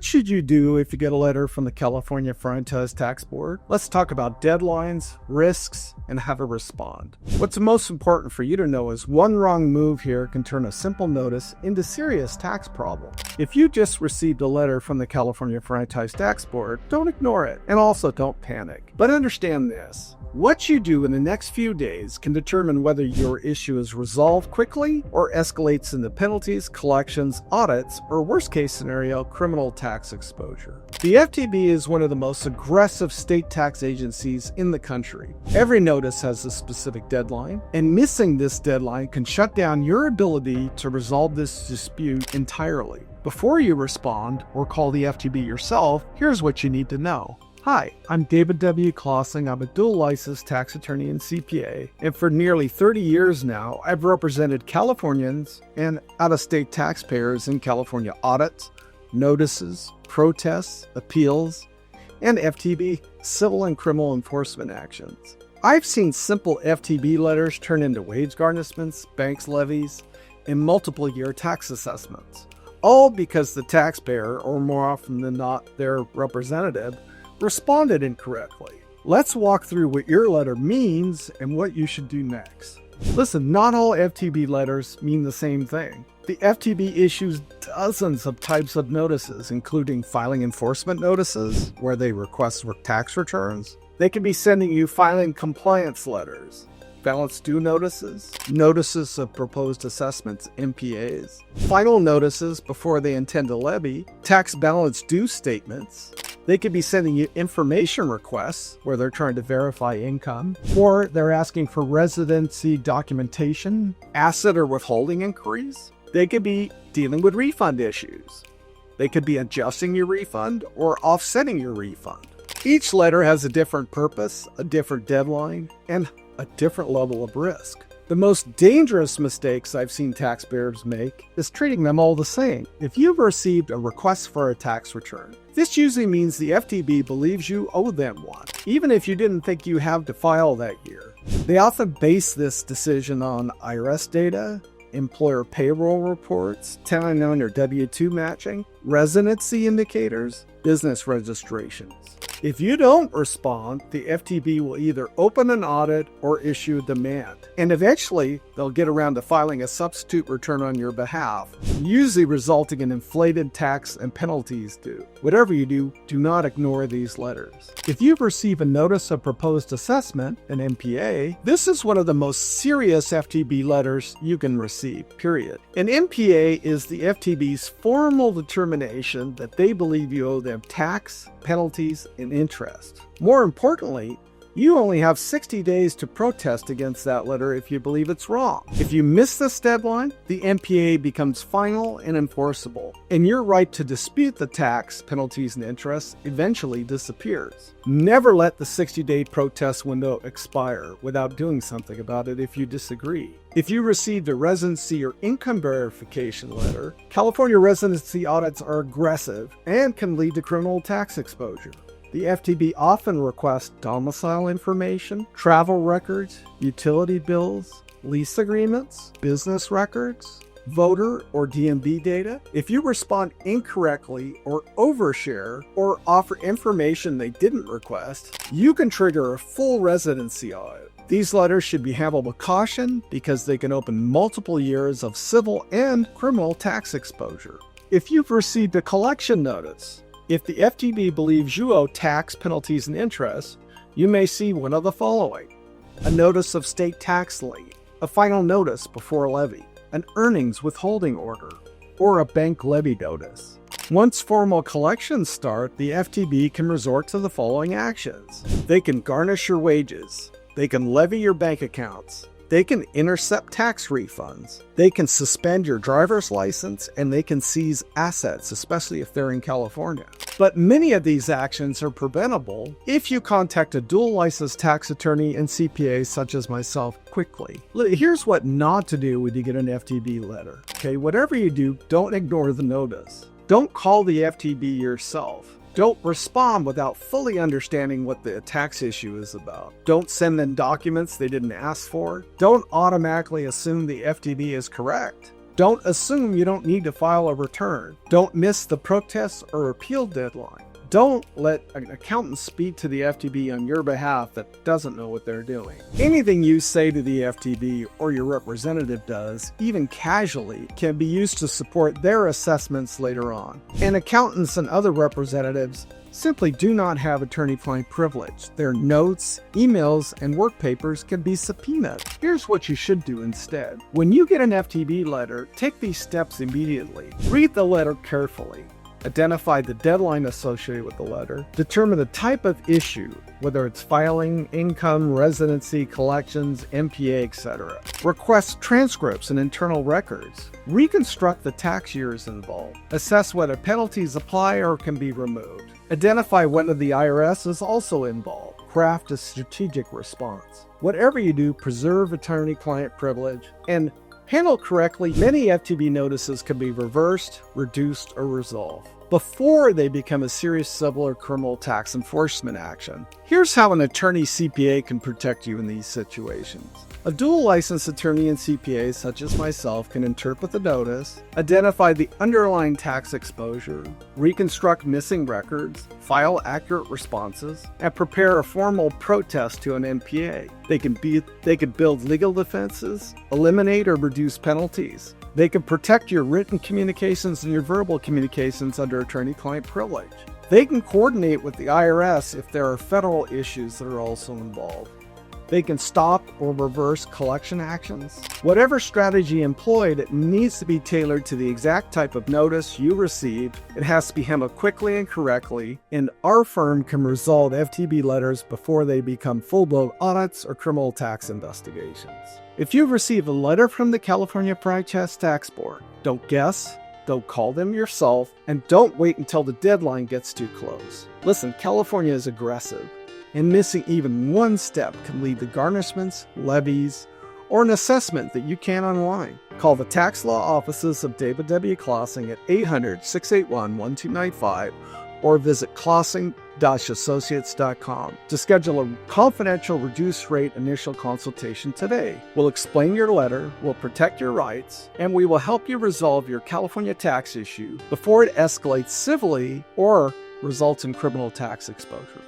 What should you do if you get a letter from the California Franchise Tax Board? Let's talk about deadlines, risks, and how to respond. What's most important for you to know is one wrong move here can turn a simple notice into serious tax problem. If you just received a letter from the California Franchise Tax Board, don't ignore it, and also don't panic. But understand this. What you do in the next few days can determine whether your issue is resolved quickly or escalates into penalties, collections, audits, or worst case scenario, criminal tax exposure. The FTB is one of the most aggressive state tax agencies in the country. Every notice has a specific deadline, and missing this deadline can shut down your ability to resolve this dispute entirely. Before you respond or call the FTB yourself, here's what you need to know. Hi, I'm David W. Klasing. I'm a dual licensed tax attorney and CPA, and for nearly 30 years now, I've represented Californians and out-of-state taxpayers in California audits, notices, protests, appeals, and FTB civil and criminal enforcement actions. I've seen simple FTB letters turn into wage garnishments, banks levies, and multiple-year tax assessments, all because the taxpayer, or more often than not, their representative, responded incorrectly. Let's walk through what your letter means and what you should do next. Listen, not all FTB letters mean the same thing. The FTB issues dozens of types of notices, including filing enforcement notices, where they request tax returns. They can be sending you filing compliance letters, balance due notices, notices of proposed assessments, MPAs, final notices before they intend to levy, tax balance due statements. They could be sending you information requests where they're trying to verify income, or they're asking for residency documentation, asset or withholding inquiries. They could be dealing with refund issues. They could be adjusting your refund or offsetting your refund. Each letter has a different purpose, a different deadline, and a different level of risk. The most dangerous mistakes I've seen taxpayers make is treating them all the same. If you've received a request for a tax return, this usually means the FTB believes you owe them one, even if you didn't think you have to file that year. They often base this decision on IRS data, employer payroll reports, 1099 or W-2 matching, residency indicators, business registrations. If you don't respond, the FTB will either open an audit or issue a demand. And eventually, they'll get around to filing a substitute return on your behalf, usually resulting in inflated tax and penalties due. Whatever you do, do not ignore these letters. If you've received a notice of proposed assessment, an MPA, this is one of the most serious FTB letters you can receive, period. An MPA is the FTB's formal determination that they believe you owe them tax, penalties, and interest. More importantly, you only have 60 days to protest against that letter if you believe it's wrong. If you miss this deadline, the MPA becomes final and enforceable, and your right to dispute the tax, penalties, and interest eventually disappears. Never let the 60-day protest window expire without doing something about it if you disagree. If you received a residency or income verification letter, California residency audits are aggressive and can lead to criminal tax exposure. The FTB often requests domicile information, travel records, utility bills, lease agreements, business records, voter or DMV data. If you respond incorrectly or overshare or offer information they didn't request, you can trigger a full residency audit. These letters should be handled with caution because they can open multiple years of civil and criminal tax exposure. If you've received a collection notice, if the FTB believes you owe tax, penalties, and interest, you may see one of the following: a notice of state tax lien, a final notice before levy, an earnings withholding order, or a bank levy notice. Once formal collections start, the FTB can resort to the following actions. They can garnish your wages. They can levy your bank accounts. They can intercept tax refunds. They can suspend your driver's license, and they can seize assets, especially if they're in California. But many of these actions are preventable if you contact a dual licensed tax attorney and CPA such as myself quickly. Here's what not to do when you get an FTB letter. Okay, whatever you do, don't ignore the notice. Don't call the FTB yourself. Don't respond without fully understanding what the tax issue is about. Don't send them documents they didn't ask for. Don't automatically assume the FTB is correct. Don't assume you don't need to file a return. Don't miss the protest or appeal deadline. Don't let an accountant speak to the FTB on your behalf that doesn't know what they're doing. Anything you say to the FTB or your representative does, even casually, can be used to support their assessments later on. And accountants and other representatives simply do not have attorney-client privilege. Their notes, emails, and work papers can be subpoenaed. Here's what you should do instead. When you get an FTB letter, take these steps immediately. Read the letter carefully. Identify the deadline associated with the letter. Determine the type of issue, whether it's filing, income, residency, collections, MPA, etc. Request transcripts and internal records. Reconstruct the tax years involved. Assess whether penalties apply or can be removed. Identify whether the IRS is also involved. Craft a strategic response. Whatever you do, preserve attorney-client privilege and handled correctly, many FTB notices can be reversed, reduced, or resolved before they become a serious civil or criminal tax enforcement action. Here's how an attorney CPA can protect you in these situations. A dual licensed attorney and CPA, such as myself, can interpret the notice, identify the underlying tax exposure, reconstruct missing records, file accurate responses, and prepare a formal protest to an MPA. They can build legal defenses, eliminate or reduce penalties. They can protect your written communications and your verbal communications under attorney-client privilege. They can coordinate with the IRS if there are federal issues that are also involved. They can stop or reverse collection actions. Whatever strategy employed, it needs to be tailored to the exact type of notice you received. It has to be handled quickly and correctly, and our firm can resolve FTB letters before they become full-blown audits or criminal tax investigations. If you receive a letter from the California Franchise Tax Board, don't guess, don't call them yourself, and don't wait until the deadline gets too close. Listen, California is aggressive, and missing even one step can lead to garnishments, levies, or an assessment that you can't unwind. Call the tax law offices of David W. Klasing at 800-681-1295 or visit Klasing-associates.com to schedule a confidential reduced rate initial consultation today. We'll explain your letter, we'll protect your rights, and we will help you resolve your California tax issue before it escalates civilly or results in criminal tax exposure.